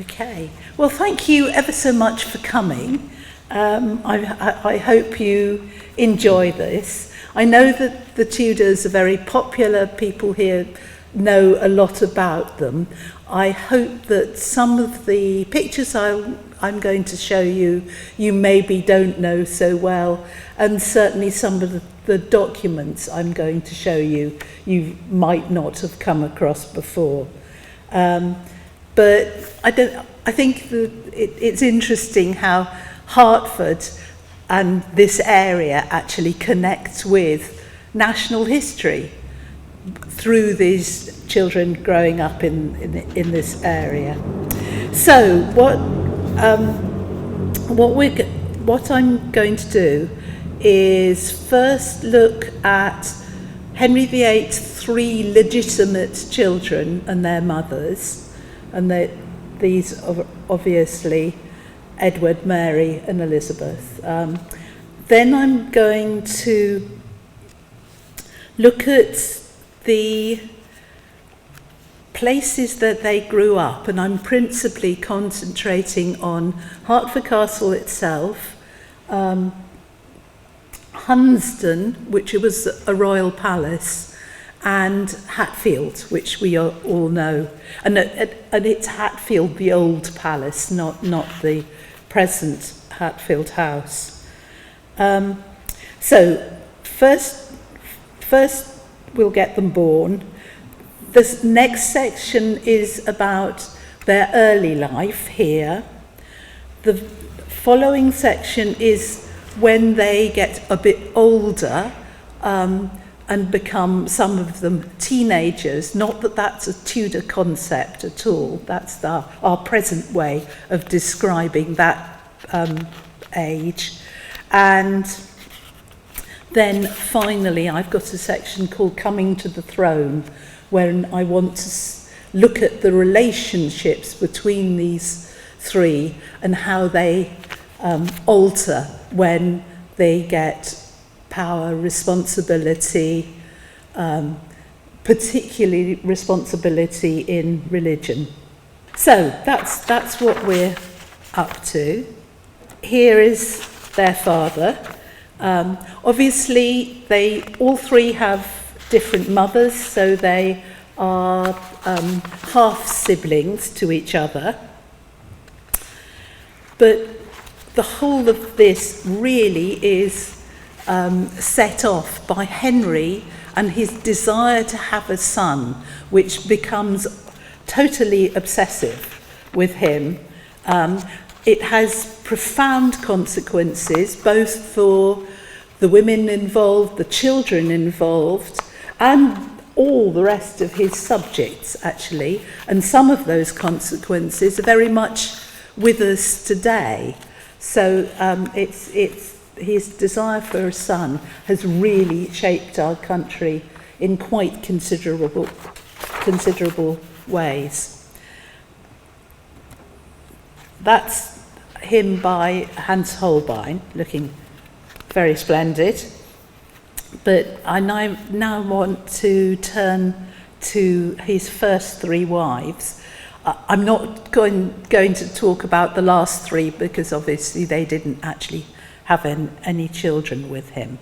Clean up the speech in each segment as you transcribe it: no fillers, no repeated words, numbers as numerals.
Okay. Well, thank you ever so much for coming. I hope you enjoy this. I know that the Tudors are very popular. People here know a lot about them. I hope that some of the pictures I'm going to show you, you maybe don't know so well, and certainly some of the documents I'm going to show you, you might not have come across before. But I think that it's interesting how Hertford and this area actually connects with national history through these children growing up in this area. So what I'm going to do is first look at Henry VIII's 3 legitimate children and their mothers, and these are obviously Edward, Mary and Elizabeth. Then I'm going to look at the places that they grew up, and I'm principally concentrating on Hertford Castle itself, Hunsdon, which was a royal palace, and Hatfield, which we all know. And it's Hatfield, the old palace, not the present Hatfield house. So first we'll get them born. This next section is about their early life here. The following section is when they get a bit older and become, some of them, teenagers. Not that that's a Tudor concept at all. That's our present way of describing that age. And then finally, I've got a section called Coming to the Throne, where I want to look at the relationships between these 3 and how they alter when they get power, responsibility, particularly responsibility in religion. So that's what we're up to. Here is their father. Obviously, they all 3 have different mothers, so they are half siblings to each other. But the whole of this really is set off by Henry and his desire to have a son, which becomes totally obsessive with him. It has profound consequences, both for the women involved, the children involved, and all the rest of his subjects, actually. And some of those consequences are very much with us today. So it's his desire for a son has really shaped our country in quite considerable ways. That's him by Hans Holbein, looking very splendid. But I now want to turn to his first 3 wives. I'm not going to talk about the last 3 because obviously they didn't actually have any children with him.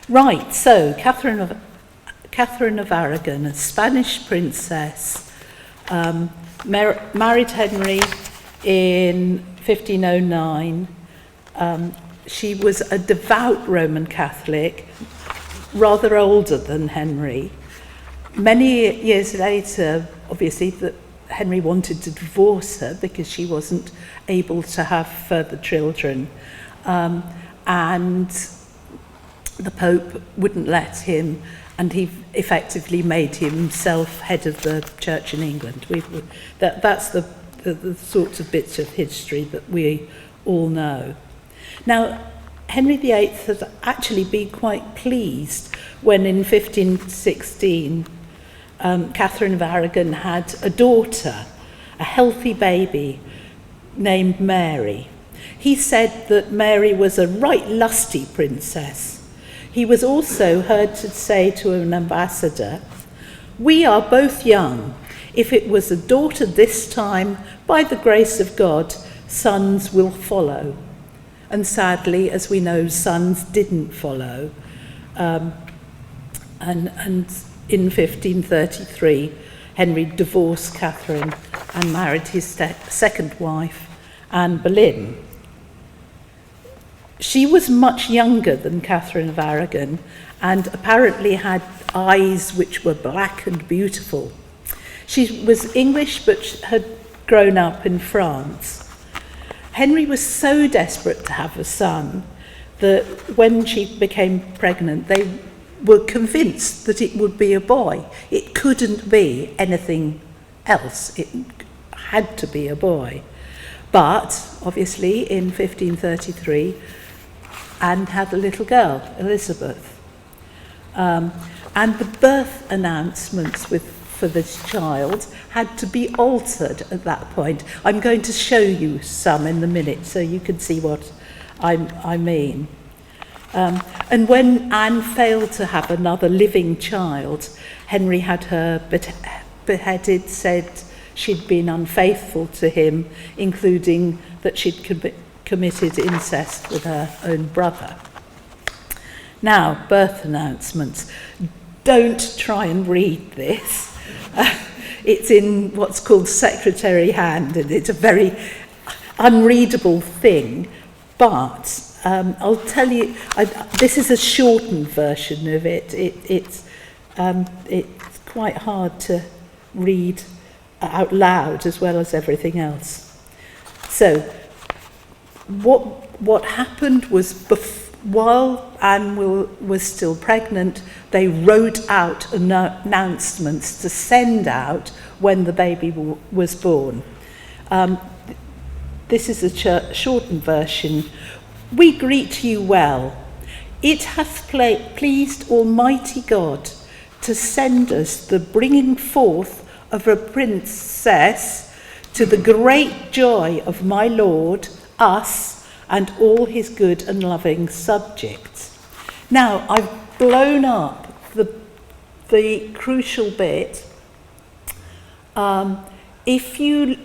Right, so Catherine of Aragon, a Spanish princess, married Henry in 1509. She was a devout Roman Catholic, rather older than Henry. Many years later, obviously, Henry wanted to divorce her because she wasn't able to have further children. And the Pope wouldn't let him, and he effectively made himself head of the church in England. That's the sorts of bits of history that we all know. Now, Henry VIII has actually been quite pleased when in 1516 Catherine of Aragon had a daughter, a healthy baby named Mary. He said that Mary was a right lusty princess. He was also heard to say to an ambassador, "We are both young. If it was a daughter this time, by the grace of God, sons will follow. And sadly, as we know, sons didn't follow. And in 1533, Henry divorced Catherine and married his second wife, Anne Boleyn. She was much younger than Catherine of Aragon and apparently had eyes which were black and beautiful. She was English but had grown up in France. Henry was so desperate to have a son that when she became pregnant, they were convinced that it would be a boy. It couldn't be anything else. It had to be a boy. But, obviously, in 1533, Anne had a little girl, Elizabeth. And the birth announcements for this child had to be altered at that point. I'm going to show you some in a minute so you can see what I mean. And when Anne failed to have another living child, Henry had her beheaded, said she'd been unfaithful to him, including that she'd committed incest with her own brother. Now, birth announcements. Don't try and read this. It's in what's called secretary hand, and it's a very unreadable thing, but I'll tell you, this is a shortened version of it. It's quite hard to read out loud as well as everything else. So, what happened was while Anne was still pregnant, they wrote out announcements to send out when the baby was born. This is a shortened version. We greet you well. It hath pleased Almighty God to send us the bringing forth of a princess to the great joy of my Lord, us, and all his good and loving subjects. Now, I've blown up the crucial bit. If you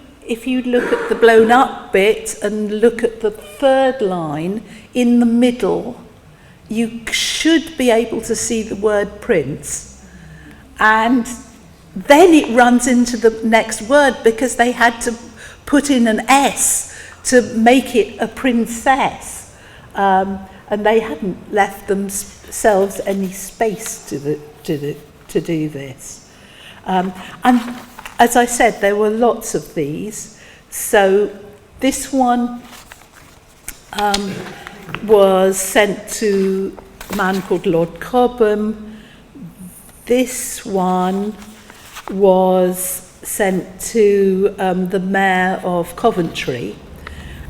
look at the blown up bit and look at the third line in the middle, you should be able to see the word prince. And then it runs into the next word because they had to put in an S to make it a princess. And they hadn't left themselves any space to do this. And as I said, there were lots of these. So this one was sent to a man called Lord Cobham. This one was sent to the Mayor of Coventry.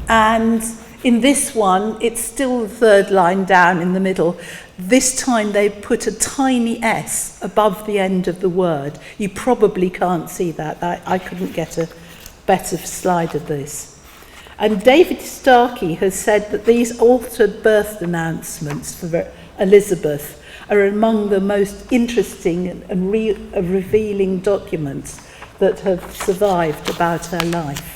And in this one, it's still the third line down in the middle. This time they put a tiny S above the end of the word. You probably can't see that. I couldn't get a better slide of this. And David Starkey has said that these altered birth announcements for Elizabeth are among the most interesting and revealing documents that have survived about her life.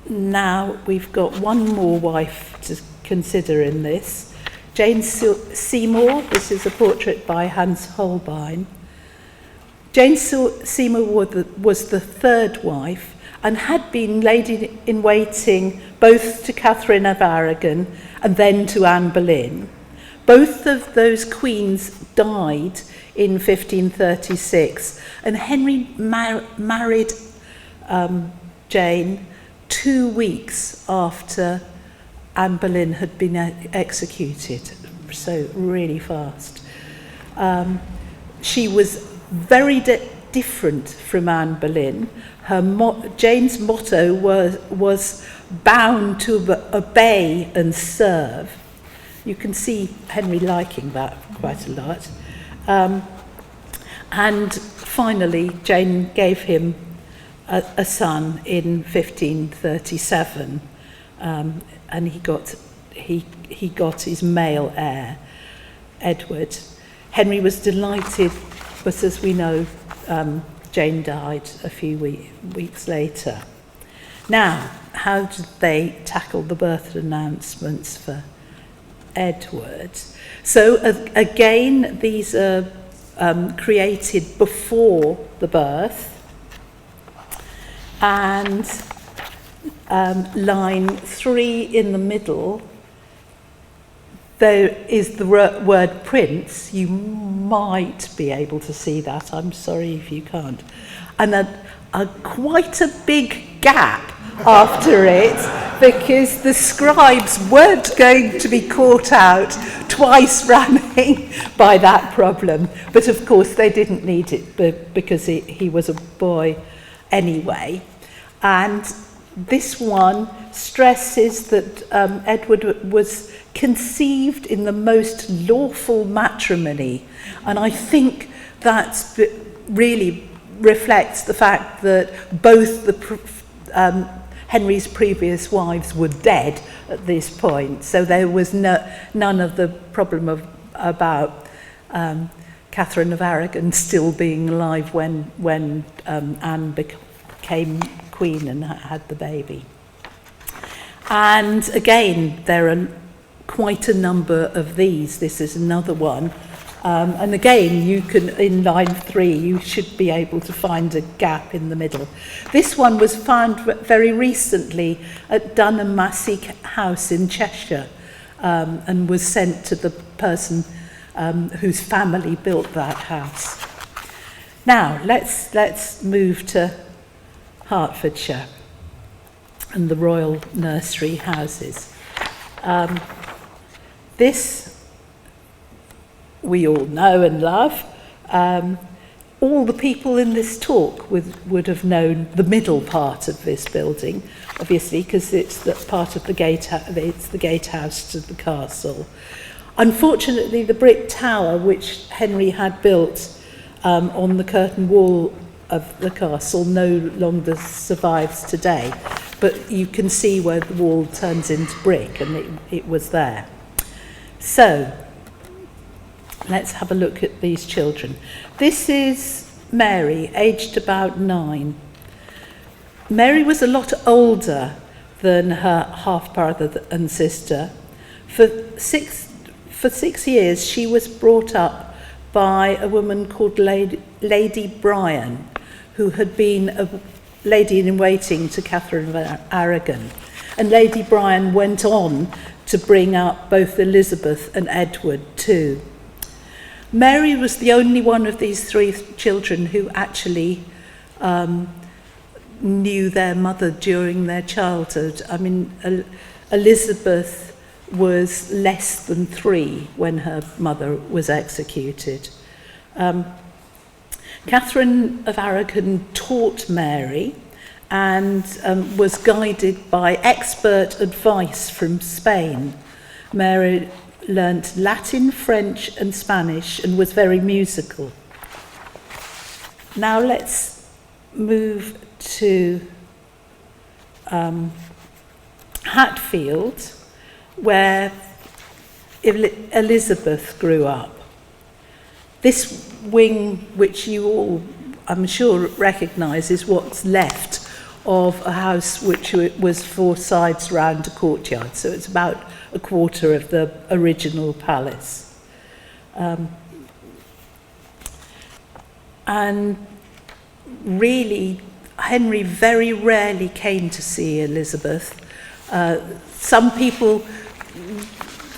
Now we've got one more wife to consider in this. Jane Seymour, this is a portrait by Hans Holbein. Jane Seymour was the third wife and had been lady in waiting both to Catherine of Aragon and then to Anne Boleyn. Both of those queens died in 1536, and Henry married Jane 2 weeks after Anne Boleyn had been executed, so really fast. She was very different from Anne Boleyn. Jane's motto was bound to obey and serve. You can see Henry liking that quite a lot. And finally, Jane gave him a son in 1537, and he got his male heir, Edward. Henry was delighted But as we know, Jane died a few weeks later. Now, how did they tackle the birth announcements for Edward? So again, these are created before the birth, and line 3 in the middle, there is the word prince. You might be able to see that. I'm sorry if you can't. And quite a big gap after it, because the scribes weren't going to be caught out twice running by that problem. But of course they didn't need it because he was a boy anyway. And this one stresses that Edward was conceived in the most lawful matrimony. And I think that really reflects the fact that both Henry's previous wives were dead at this point, so there was none of the problem about Catherine of Aragon still being alive when Anne became queen and had the baby. And again, there are quite a number of these. This is another one. And again, you can, in line 3, you should be able to find a gap in the middle. This one was found very recently at Dunham Massey House in Cheshire, and was sent to the person whose family built that house. Now, let's move to Hertfordshire and the royal nursery houses. This we all know and love. All the people in this talk would have known the middle part of this building, obviously, because it's the part of the gatehouse to the castle. Unfortunately, the brick tower, which Henry had built on the curtain wall of the castle, no longer survives today. But you can see where the wall turns into brick, and it was there. So, let's have a look at these children. This is Mary, aged about 9. Mary was a lot older than her half-brother and sister. For 6 years, she was brought up by a woman called Lady Bryan, who had been a lady-in-waiting to Catherine of Aragon. And Lady Bryan went on to bring up both Elizabeth and Edward too. Mary was the only one of these 3 children who actually knew their mother during their childhood. I mean, Elizabeth was less than 3 when her mother was executed. Catherine of Aragon taught Mary and was guided by expert advice from Spain. Mary learnt Latin, French and Spanish and was very musical. Now let's move to Hatfield, where Elizabeth grew up. This wing, which you all, I'm sure, recognise, is what's left of a house which was 4 sides round a courtyard, so it's about a quarter of the original palace. And really, Henry very rarely came to see Elizabeth. Some people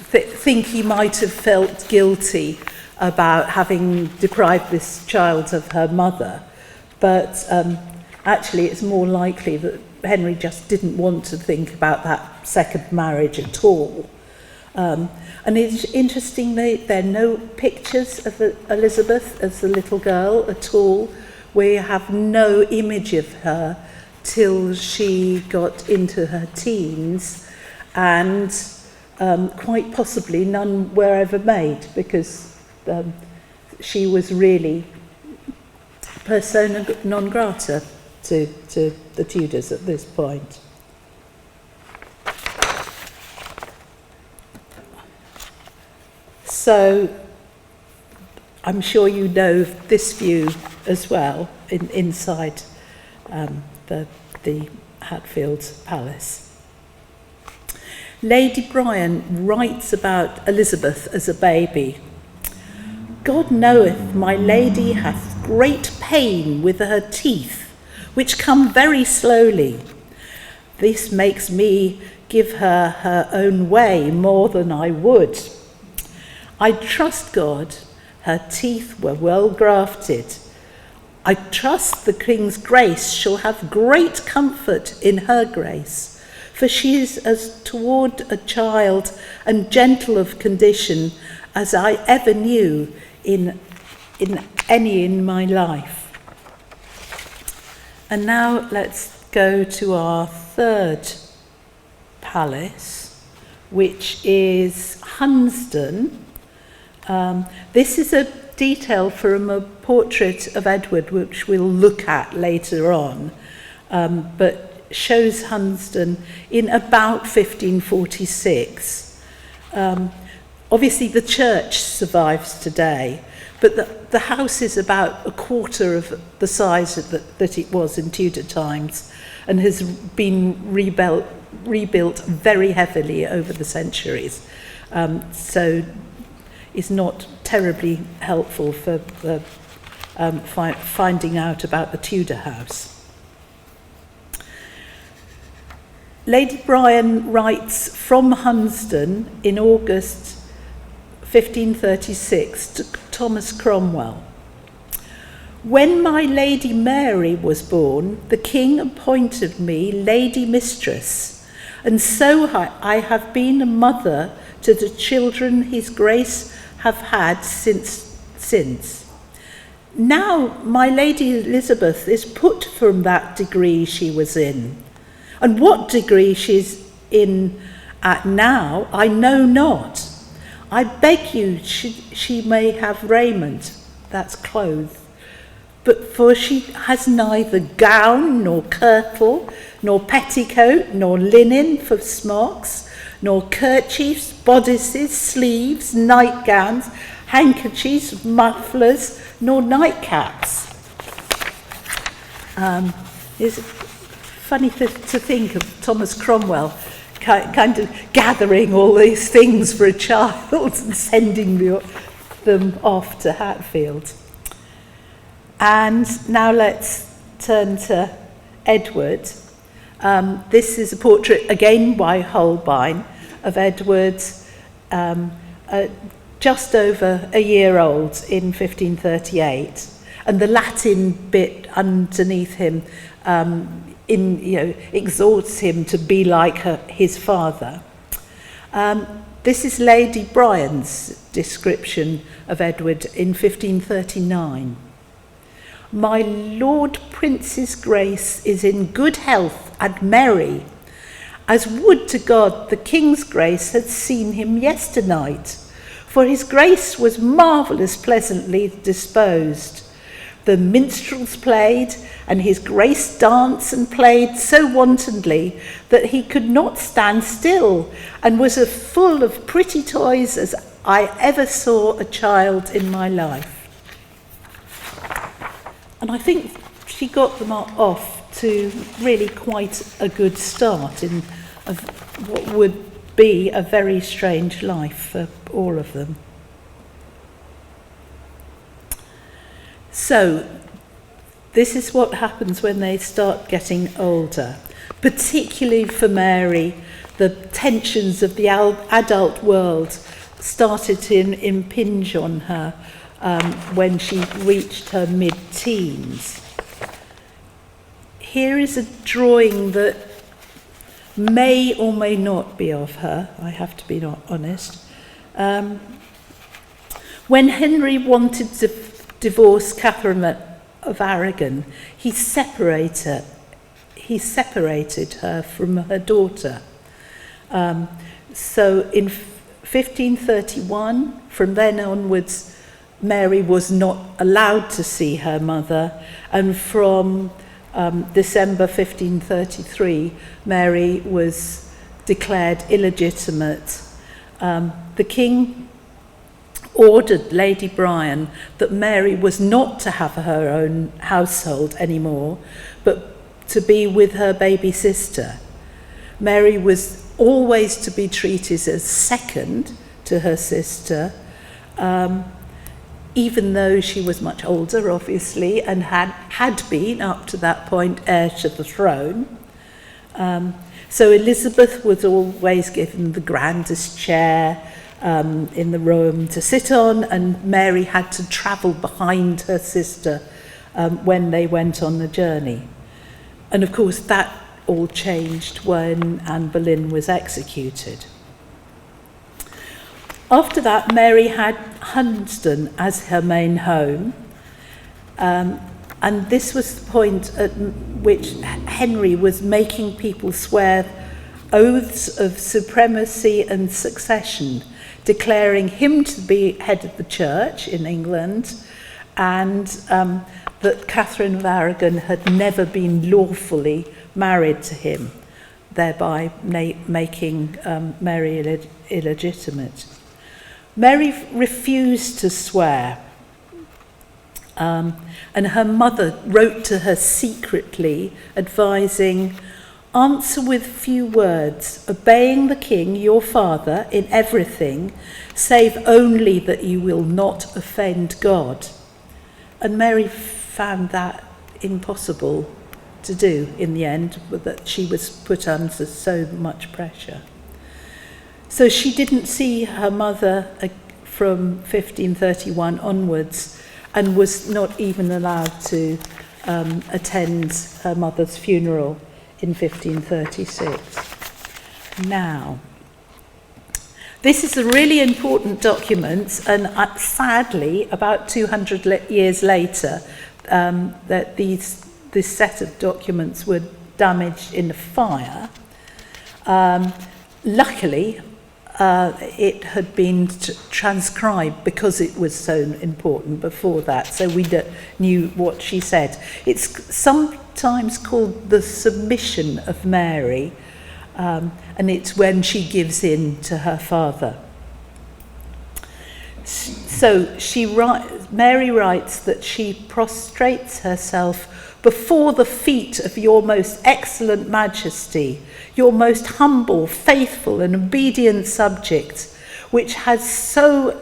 think he might have felt guilty about having deprived this child of her mother, but actually it's more likely that Henry just didn't want to think about that second marriage at all. And it's interesting that there are no pictures of Elizabeth as a little girl at all. We have no image of her till she got into her teens, and quite possibly none were ever made, because she was really persona non grata to the Tudors at this point. So I'm sure you know this view as well, inside the Hatfield Palace. Lady Bryan writes about Elizabeth as a baby. God knoweth my lady hath great pain with her teeth, which come very slowly. This makes me give her her own way more than I would. I trust God, her teeth were well grafted. I trust the King's grace shall have great comfort in her grace, for she is as toward a child and gentle of condition as I ever knew in any in my life. And now let's go to our third palace, which is Hunsdon. This is a detail from a portrait of Edward, which we'll look at later on, but shows Hunsdon in about 1546. Obviously the church survives today, but the house is about a quarter of the size that it was in Tudor times, and has been rebuilt very heavily over the centuries. So is not terribly helpful for finding out about the Tudor house. Lady Bryan writes from Hunsdon in August 1536 to Thomas Cromwell. When my Lady Mary was born, the King appointed me Lady Mistress, and so I have been a mother to the children his grace have had since. Now my Lady Elizabeth is put from that degree she was in, and what degree she's in at now I know not. I beg you she may have raiment, that's clothes, but for she has neither gown nor kirtle, nor petticoat, nor linen for smocks, nor kerchiefs, bodices, sleeves, nightgowns, handkerchiefs, mufflers, nor nightcaps. It's funny to think of Thomas Cromwell kind of gathering all these things for a child and sending them off to Hatfield. And now let's turn to Edward. This is a portrait, again by Holbein, of Edward, just over a year old in 1538. And the Latin bit underneath him exhorts him to be like his father. This is Lady Bryan's description of Edward in 1539. My Lord Prince's grace is in good health and merry, as would to God the King's grace had seen him yesternight, for his grace was marvellous pleasantly disposed. The minstrels played, and his grace danced and played so wantonly that he could not stand still, and was as full of pretty toys as I ever saw a child in my life. And I think she got them off to really quite a good start in what would be a very strange life for all of them. So, this is what happens when they start getting older. Particularly for Mary, the tensions of the adult world started to impinge on her when she reached her mid-teens. Here is a drawing that may or may not be of her, I have to be honest. When Henry wanted to divorce Catherine of Aragon, he separated her from her daughter. So in 1531, from then onwards, Mary was not allowed to see her mother, and from December 1533, Mary was declared illegitimate. The king ordered Lady Bryan that Mary was not to have her own household anymore, but to be with her baby sister. Mary was always to be treated as second to her sister, even though she was much older, obviously, and had been, up to that point, heir to the throne. So Elizabeth was always given the grandest chair in the room to sit on, and Mary had to travel behind her sister when they went on the journey. And of course that all changed when Anne Boleyn was executed. After that, Mary had Hunsdon as her main home, and this was the point at which Henry was making people swear oaths of supremacy and succession, declaring him to be head of the church in England, and that Catherine of Aragon had never been lawfully married to him, thereby making Mary illegitimate. Mary refused to swear, and her mother wrote to her secretly, advising, "Answer with few words, obeying the king, your father, in everything, save only that you will not offend God." And Mary found that impossible to do in the end, that she was put under so much pressure. So she didn't see her mother from 1531 onwards, and was not even allowed to attend her mother's funeral in 1536. Now, this is a really important document, and sadly, about 200 years later, that this set of documents were damaged in a fire. Luckily, it had been transcribed because it was so important before that, so we knew what she said. It's sometimes called the Submission of Mary, and it's when she gives in to her father. So Mary writes that she prostrates herself before the feet of your most excellent majesty, your most humble, faithful and obedient subject, which has so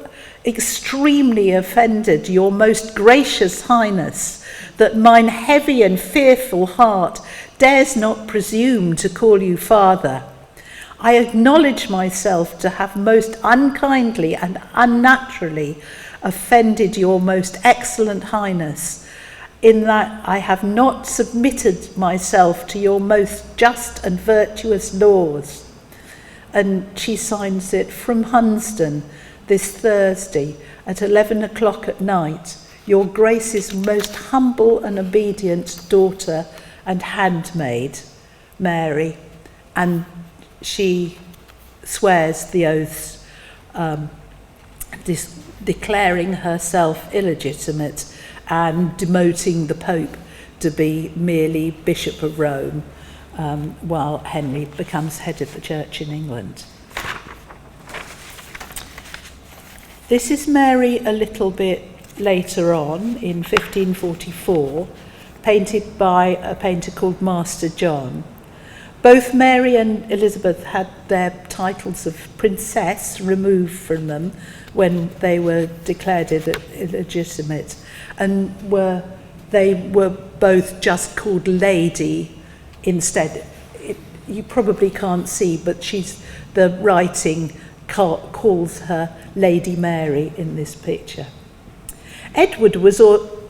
extremely offended your most gracious highness, that mine heavy and fearful heart dares not presume to call you father. I acknowledge myself to have most unkindly and unnaturally offended your most excellent highness, in that I have not submitted myself to your most just and virtuous laws. And she signs it, "From Hunsdon, this Thursday at 11 o'clock at night, your Grace's most humble and obedient daughter and handmaid, Mary." And she swears the oaths, declaring herself illegitimate and demoting the Pope to be merely Bishop of Rome, while Henry becomes head of the church in England. This is Mary a little bit later on, in 1544, painted by a painter called Master John. Both Mary and Elizabeth had their titles of princess removed from them when they were declared illegitimate, and they were both just called Lady instead. You probably can't see, but the writing calls her Lady Mary in this picture. Edward was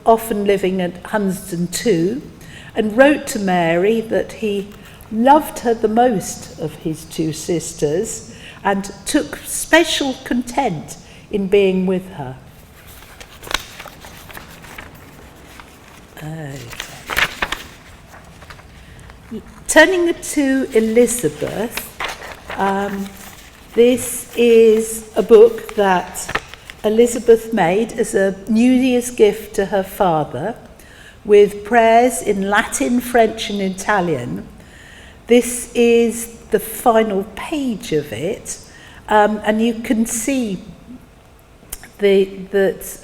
often living at Hunsdon too, and wrote to Mary that he loved her the most of his two sisters and took special content in being with her. Okay. Turning to Elizabeth, this is a book that Elizabeth made as a New Year's gift to her father, with prayers in Latin, French and Italian. This is the final page of it, and you can see it's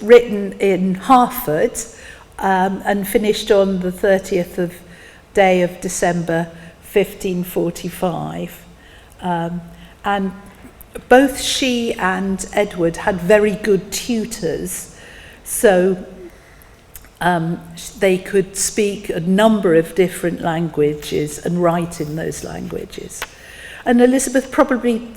written in Hertford and finished on the 30th of day of December 1545. And both she and Edward had very good tutors, so they could speak a number of different languages and write in those languages. And Elizabeth probably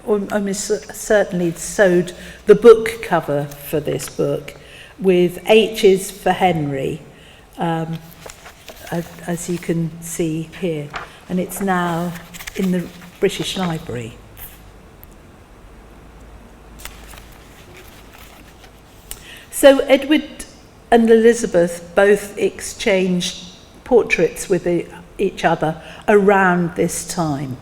almost certainly sewed the book cover for this book with H's for Henry, as you can see here. And it's now in the British Library. So Edward and Elizabeth both exchanged portraits with each other around this time.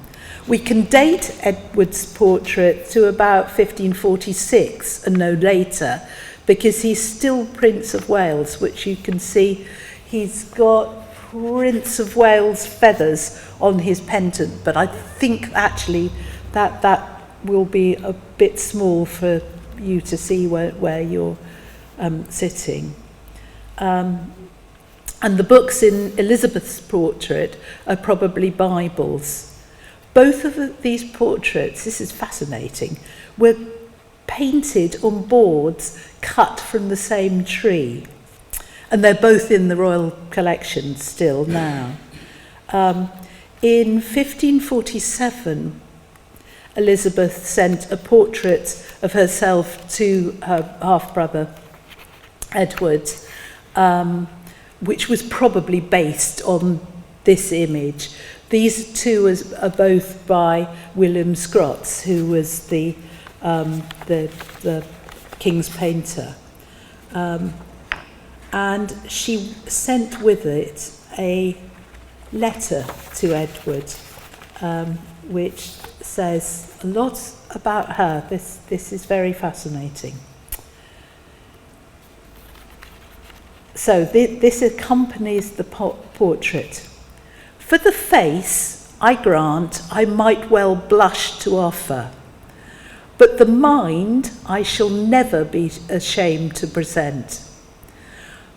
We can date Edward's portrait to about 1546 and no later, because he's still Prince of Wales, which you can see he's got Prince of Wales feathers on his pendant, but I think actually that will be a bit small for you to see where you're sitting. And the books in Elizabeth's portrait are probably Bibles. Both of these portraits, this is fascinating, were painted on boards cut from the same tree. And they're both in the Royal Collection still now. In 1547, Elizabeth sent a portrait of herself to her half-brother Edward, which was probably based on this image. These two are both by William Scrots, who was the king's painter. And she sent with it a letter to Edward, which says a lot about her. This is very fascinating. So this accompanies the portrait. For the face, I grant, I might well blush to offer, but the mind I shall never be ashamed to present.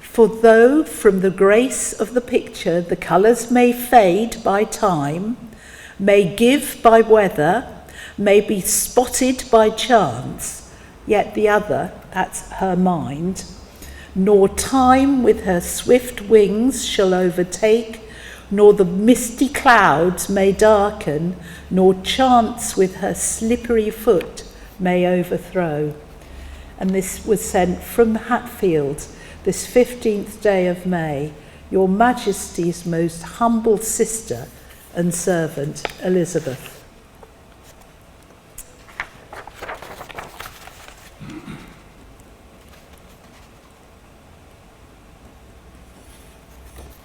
For though from the grace of the picture the colours may fade by time, may give by weather, may be spotted by chance, yet the other, that's her mind, nor time with her swift wings shall overtake, nor the misty clouds may darken, nor chance with her slippery foot may overthrow. And this was sent from Hatfield, this 15th day of May, Your Majesty's most humble sister and servant, Elizabeth.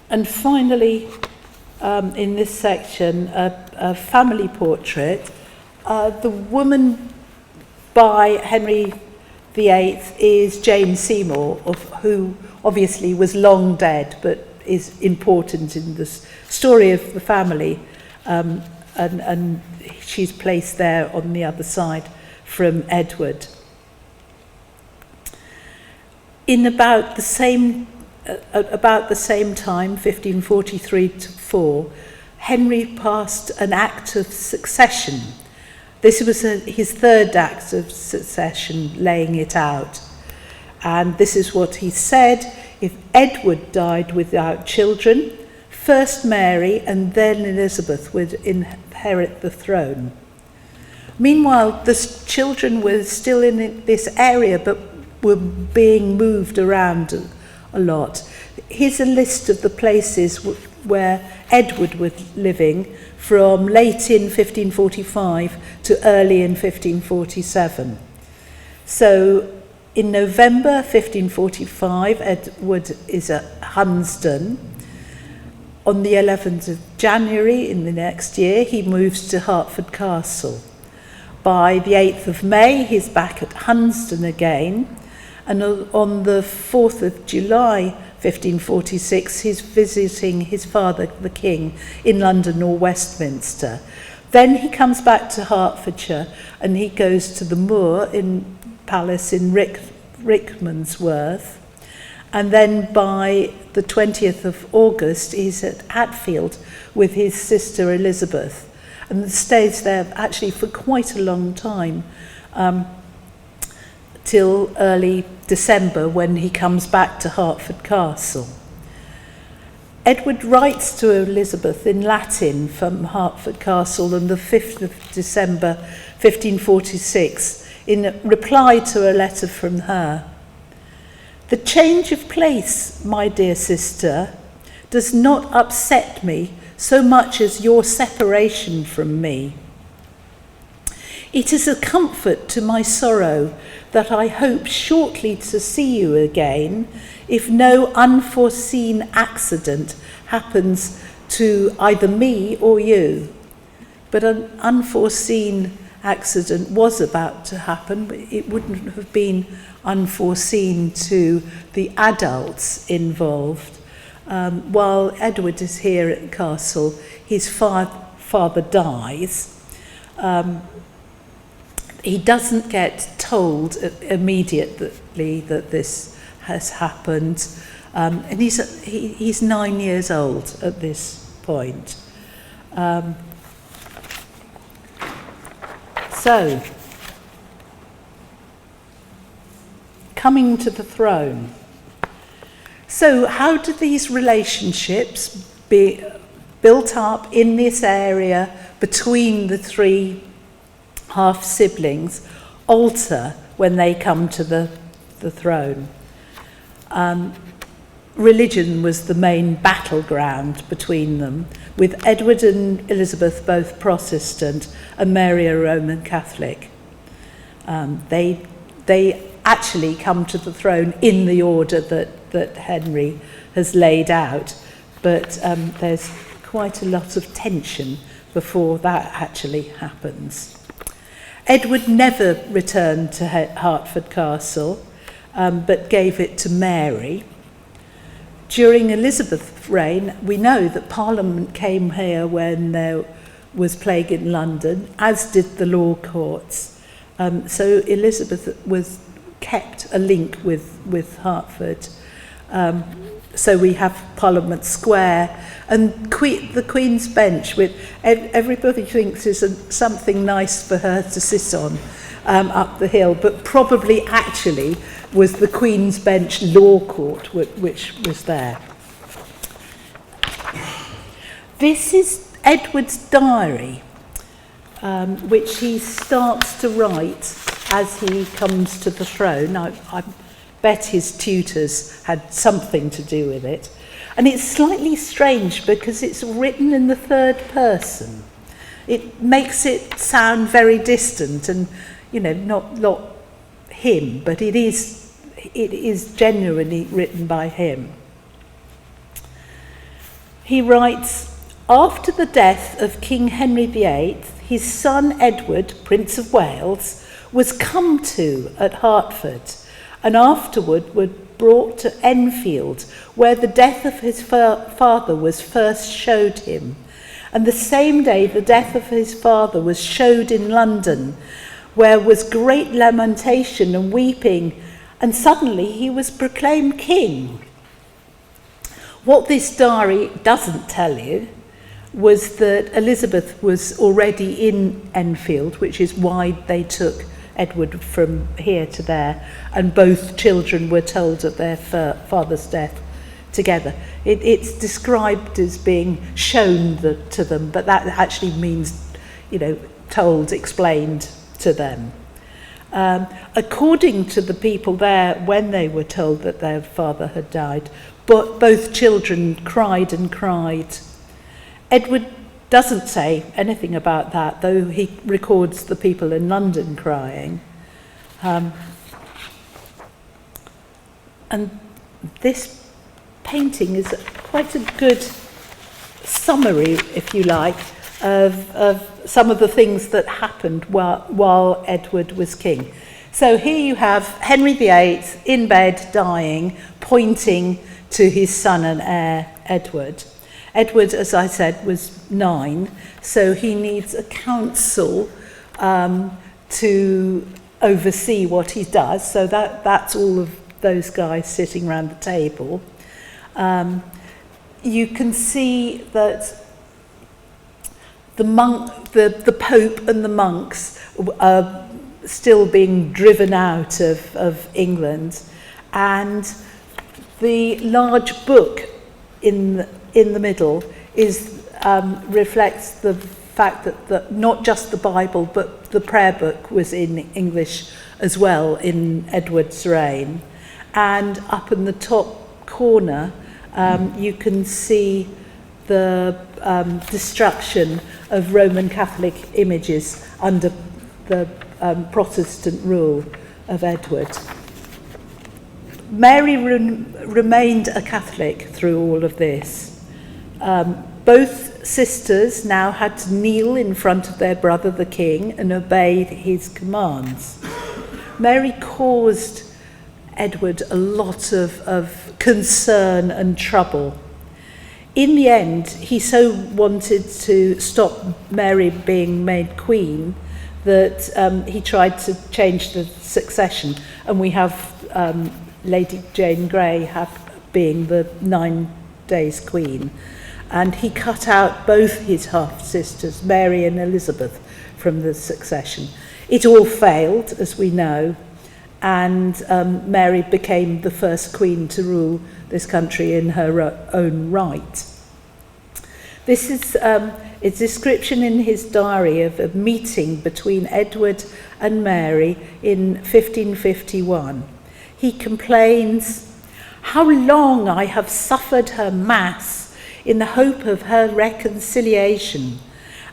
And finally, in this section, a family portrait. The woman by Henry VIII is Jane Seymour, who obviously was long dead, but is important in the story of the family. And she's placed there on the other side from Edward. In about the same time, 1543 to 4, Henry passed an Act of Succession. This was his third Act of Succession, laying it out. And this is what he said: if Edward died without children, first Mary and then Elizabeth would inherit the throne. Meanwhile, the children were still in this area, but were being moved around a lot. Here's a list of the places where Edward was living from late in 1545 to early in 1547. So in November 1545, Edward is at Hunsdon. On the 11th of January in the next year, he moves to Hertford Castle. By the 8th of May, he's back at Hunsdon again. And on the 4th of July 1546, he's visiting his father, the King, in London or Westminster. Then he comes back to Hertfordshire and he goes to the Moor Palace in Rickmansworth. And then by the 20th of August, he's at Hatfield with his sister Elizabeth, and stays there actually for quite a long time, till early December, when he comes back to Hertford Castle. Edward writes to Elizabeth in Latin from Hertford Castle on the 5th of December 1546 in reply to a letter from her. The change of place, my dear sister, does not upset me so much as your separation from me. It is a comfort to my sorrow that I hope shortly to see you again, if no unforeseen accident happens to either me or you. But an unforeseen accident was about to happen, but it wouldn't have been unforeseen to the adults involved. While Edward is here at the castle, his father dies. He doesn't get told immediately that this has happened, and he's 9 years old at this point. So, coming to the throne. So, how do these relationships be built up in this area between the three half-siblings alter when they come to the throne? Religion was the main battleground between them, with Edward and Elizabeth both Protestant and Mary a Roman Catholic. They actually come to the throne in the order that Henry has laid out, but there's quite a lot of tension before that actually happens. Edward never returned to Hertford Castle, but gave it to Mary. During Elizabeth's reign, we know that Parliament came here when there was plague in London, as did the law courts. So Elizabeth kept a link with Hertford. So we have Parliament Square and the Queen's Bench, which everybody thinks is something nice for her to sit on up the hill, but probably actually was the Queen's Bench Law Court, which was there. This is Edward's diary, which he starts to write as he comes to the throne. I bet his tutors had something to do with it. And it's slightly strange because it's written in the third person. It makes it sound very distant and, not him, but it is genuinely written by him. He writes, after the death of King Henry VIII, his son Edward, Prince of Wales, was come to at Hertford, and afterward were brought to Enfield, where the death of his father was first showed him. And the same day the death of his father was showed in London, where was great lamentation and weeping, and suddenly he was proclaimed king. What this diary doesn't tell you was that Elizabeth was already in Enfield, which is why they took Edward from here to there, and both children were told of their father's death together. It's described as being shown to them, but that actually means, told, explained to them. According to the people there, when they were told that their father had died, but both children cried and cried. Edward doesn't say anything about that, though he records the people in London crying. And this painting is quite a good summary, if you like, of some of the things that happened while Edward was king. So here you have Henry VIII in bed, dying, pointing to his son and heir, Edward. Edward, as I said, was 9, so he needs a council to oversee what he does. So that's all of those guys sitting around the table. You can see that the Pope and the monks are still being driven out of England, and the large book in the middle reflects the fact that not just the Bible but the prayer book was in English as well in Edward's reign. And up in the top corner you can see the destruction of Roman Catholic images under the Protestant rule of Edward. Mary remained a Catholic through all of this. Both sisters now had to kneel in front of their brother the king and obey his commands. Mary caused Edward a lot of concern and trouble. In the end, he so wanted to stop Mary being made queen that he tried to change the succession, and we have Lady Jane Grey being the 9 days queen. And he cut out both his half-sisters, Mary and Elizabeth, from the succession. It all failed, as we know, and Mary became the first queen to rule this country in her own right. This is a description in his diary of a meeting between Edward and Mary in 1551. He complains, "How long I have suffered her mass in the hope of her reconciliation,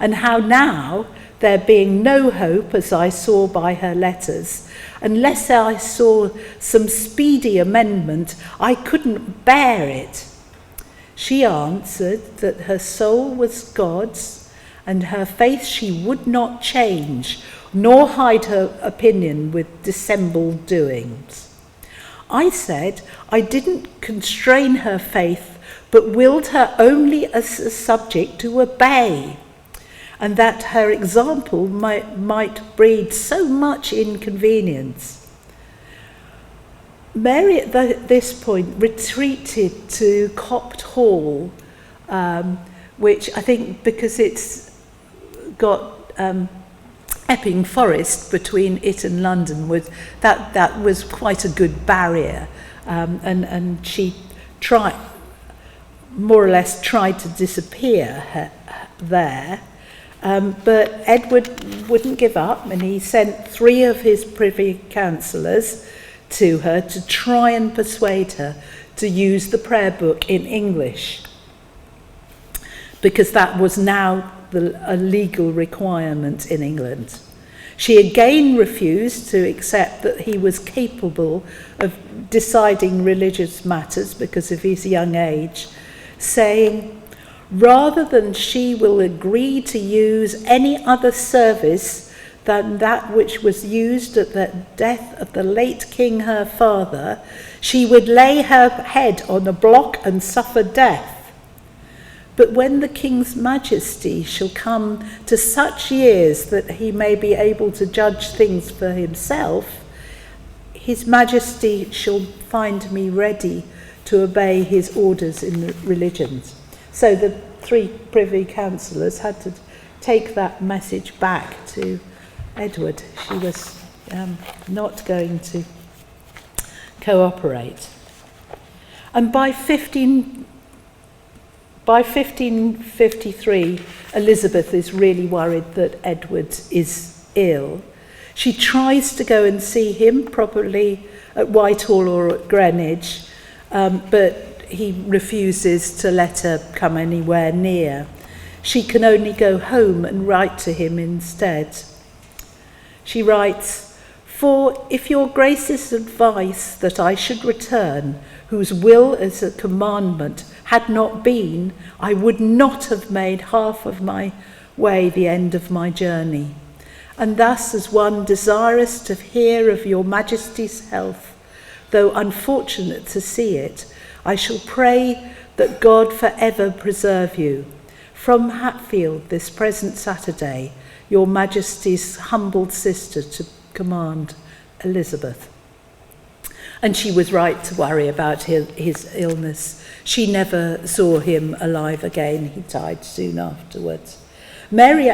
and how now, there being no hope, as I saw by her letters, unless I saw some speedy amendment, I couldn't bear it." She answered that her soul was God's, and her faith she would not change, nor hide her opinion with dissembled doings. I said I didn't constrain her faith, but willed her only as a subject to obey, and that her example might breed so much inconvenience. Mary at this point retreated to Copt Hall, which I think, because it's got Epping Forest between it and London, that was quite a good barrier, and she more or less tried to disappear there. But Edward wouldn't give up, and he sent 3 of his privy councillors to her to try and persuade her to use the prayer book in English, because that was now a legal requirement in England. She again refused to accept that he was capable of deciding religious matters because of his young age, saying, "Rather than she will agree to use any other service than that which was used at the death of the late king her father, she would lay her head on a block and suffer death. But when the king's majesty shall come to such years that he may be able to judge things for himself, his majesty shall find me ready to obey his orders in the religions." So the 3 privy councillors had to take that message back to Edward. She was not going to cooperate. And by 1553, Elizabeth is really worried that Edward is ill. She tries to go and see him, probably at Whitehall or at Greenwich, but he refuses to let her come anywhere near. She can only go home and write to him instead. She writes, "For if your grace's advice that I should return, whose will as a commandment had not been, I would not have made half of my way the end of my journey. And thus, as one desirous to hear of your majesty's health, though unfortunate to see it, I shall pray that God forever preserve you. From Hatfield this present Saturday, your Majesty's humbled sister to command, Elizabeth. And she was right to worry about his illness. She never saw him alive again. He died soon afterwards. Mary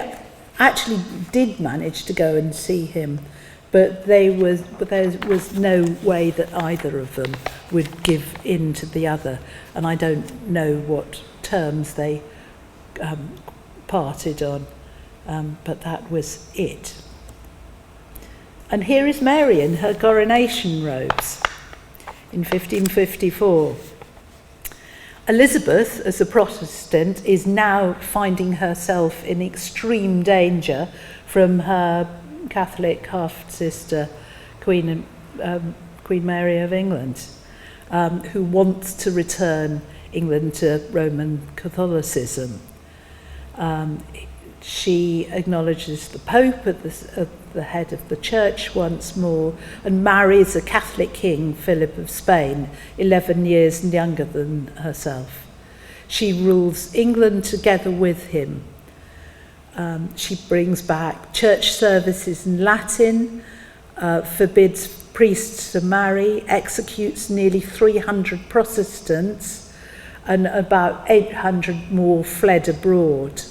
actually did manage to go and see him, but there was no way that either of them would give in to the other. And I don't know what terms they parted on, but that was it. And here is Mary in her coronation robes in 1554. Elizabeth, as a Protestant, is now finding herself in extreme danger from her Catholic half-sister, Queen Mary of England, who wants to return England to Roman Catholicism. She acknowledges the Pope at the head of the church once more and marries a Catholic king, Philip of Spain, 11 years younger than herself. She rules England together with him. She brings back church services in Latin, forbids priests to marry, executes nearly 300 Protestants, and about 800 more fled abroad.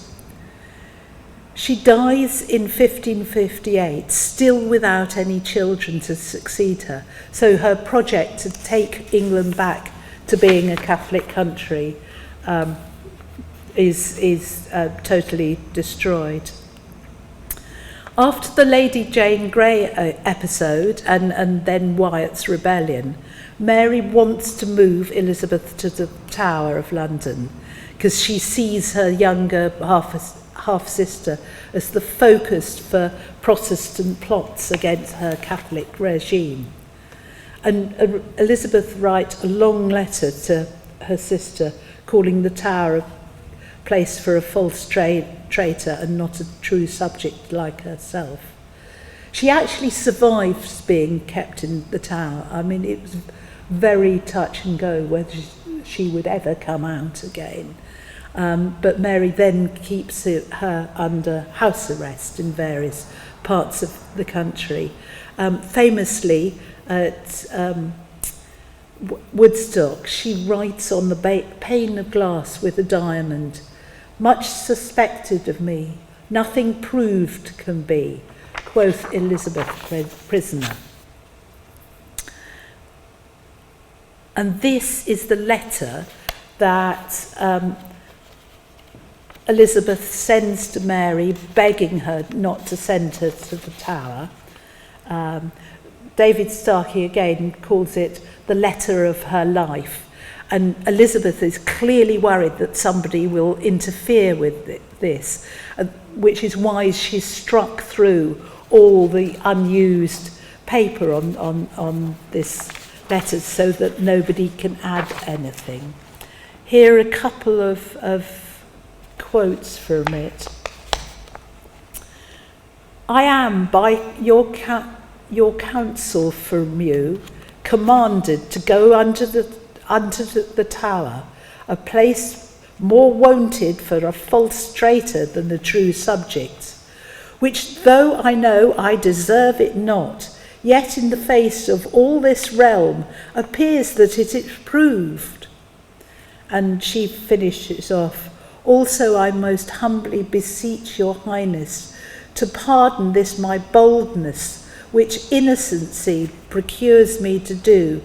She dies in 1558, still without any children to succeed her. So her project to take England back to being a Catholic country is totally destroyed. After the Lady Jane Grey episode and then Wyatt's rebellion, Mary wants to move Elizabeth to the Tower of London because she sees her younger half-sister as the focus for Protestant plots against her Catholic regime. And Elizabeth writes a long letter to her sister calling the Tower a place for a false traitor and not a true subject like herself. She actually survives being kept in the Tower. I mean, it was very touch and go whether she would ever come out again. But Mary then keeps her under house arrest in various parts of the country. Famously, at Woodstock, she writes on the pane of glass with a diamond, "Much suspected of me, nothing proved can be, quoth Elizabeth, prisoner." And this is the letter that Elizabeth sends to Mary, begging her not to send her to the Tower. David Starkey again calls it the letter of her life. And Elizabeth is clearly worried that somebody will interfere with this, which is why she's struck through all the unused paper on this letter so that nobody can add anything. Here are a couple of quotes from it. "I am, by your counsel from you, commanded to go unto the Tower, a place more wonted for a false traitor than a true subject, which though I know I deserve it not, yet in the face of all this realm appears that it is proved." And she finishes off, "Also I most humbly beseech your highness to pardon this my boldness, which innocency procures me to do,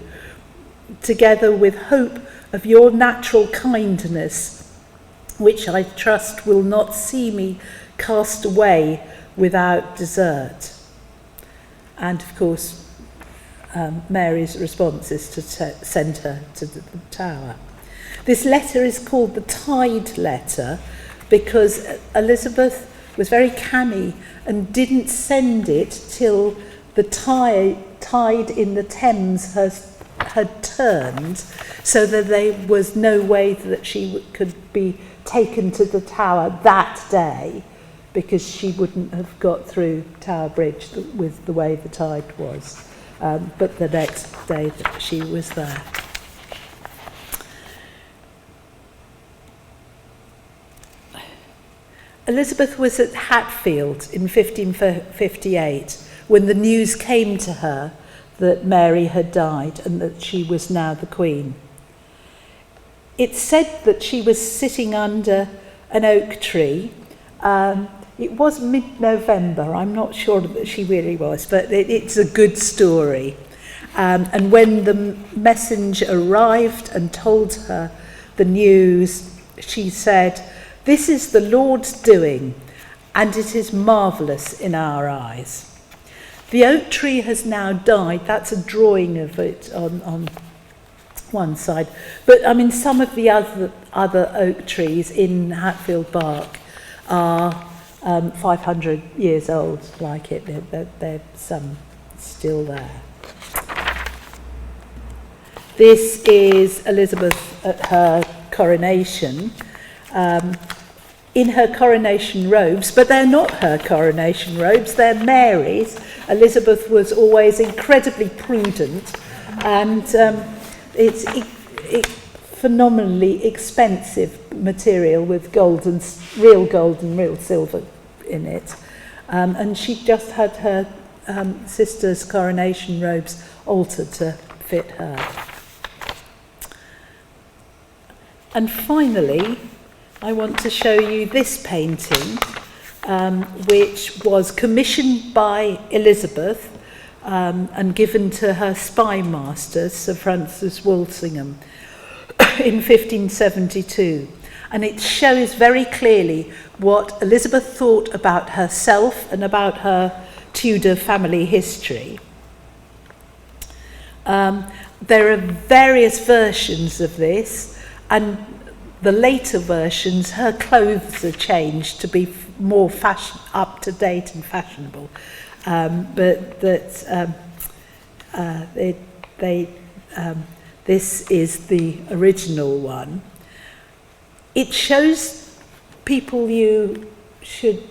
together with hope of your natural kindness, which I trust will not see me cast away without desert." And of course, Mary's response is to send her to the Tower. This letter is called the Tide Letter because Elizabeth was very canny and didn't send it till the tide in the Thames had turned, so that there was no way that she could be taken to the Tower that day, because she wouldn't have got through Tower Bridge with the way the tide was. But the next day that she was there. Elizabeth was at Hatfield in 1558 when the news came to her that Mary had died and that she was now the Queen. It's said that she was sitting under an oak tree. It was mid-November, I'm not sure that she really was, but it's a good story. And when the messenger arrived and told her the news, she said, "This is the Lord's doing, and it is marvellous in our eyes." The oak tree has now died. That's a drawing of it on one side. But I mean, some of the other oak trees in Hatfield Park are 500 years old, like it. There's some still there. This is Elizabeth at her coronation. In her coronation robes, but they're not her coronation robes, they're Mary's. Elizabeth was always incredibly prudent, and it's phenomenally expensive material with real gold and real silver in it. And she just had her sister's coronation robes altered to fit her. And finally, I want to show you this painting, which was commissioned by Elizabeth and given to her spy master, Sir Francis Walsingham, in 1572. And it shows very clearly what Elizabeth thought about herself and about her Tudor family history. There are various versions of this, and the later versions, her clothes are changed to be more up-to-date and fashionable. This is the original one. It shows people you should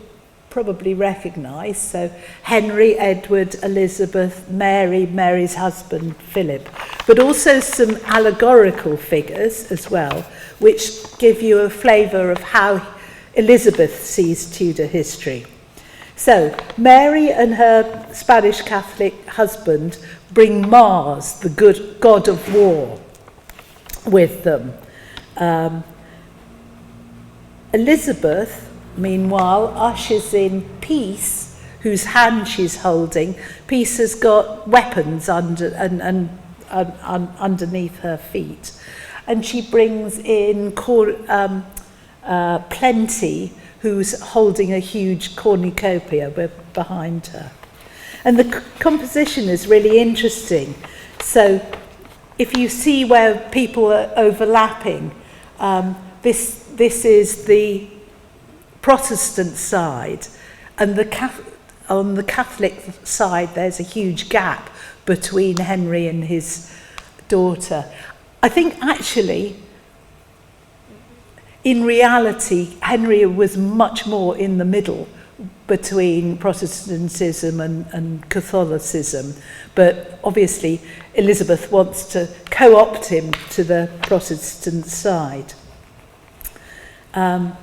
probably recognise. So Henry, Edward, Elizabeth, Mary, Mary's husband, Philip. But also some allegorical figures as well, which give you a flavour of how Elizabeth sees Tudor history. So, Mary and her Spanish Catholic husband bring Mars, the good god of war, with them. Elizabeth, meanwhile, ushers in Peace, whose hand she's holding. Peace has got weapons underneath her feet. And she brings in Plenty, who's holding a huge cornucopia behind her. And the composition is really interesting. So if you see where people are overlapping, this is the Protestant side, and on the Catholic side there's a huge gap between Henry and his daughter. I think actually, in reality, Henry was much more in the middle between Protestantism and Catholicism, but obviously Elizabeth wants to co-opt him to the Protestant side. And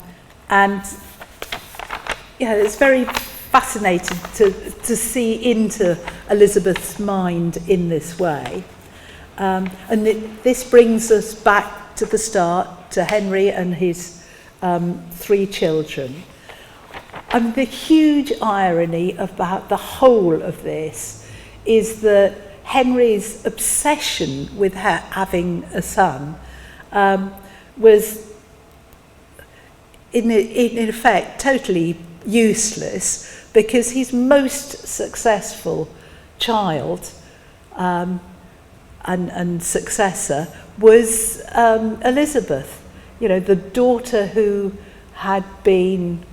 yeah, it's very fascinating to see into Elizabeth's mind in this way. And this brings us back to the start, to Henry and his 3 children. And the huge irony about the whole of this is that Henry's obsession with having a son was, in effect, totally useless, because his most successful child and successor was Elizabeth, you know, the daughter who had been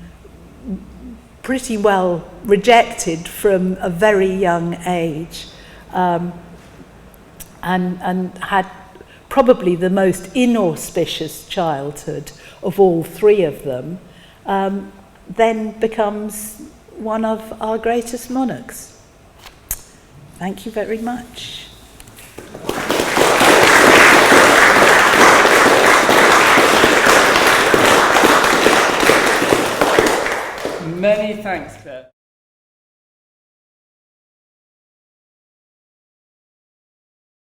pretty well rejected from a very young age, and had probably the most inauspicious childhood of all 3 of them, then becomes one of our greatest monarchs. Thank you very much. Many thanks, Claire.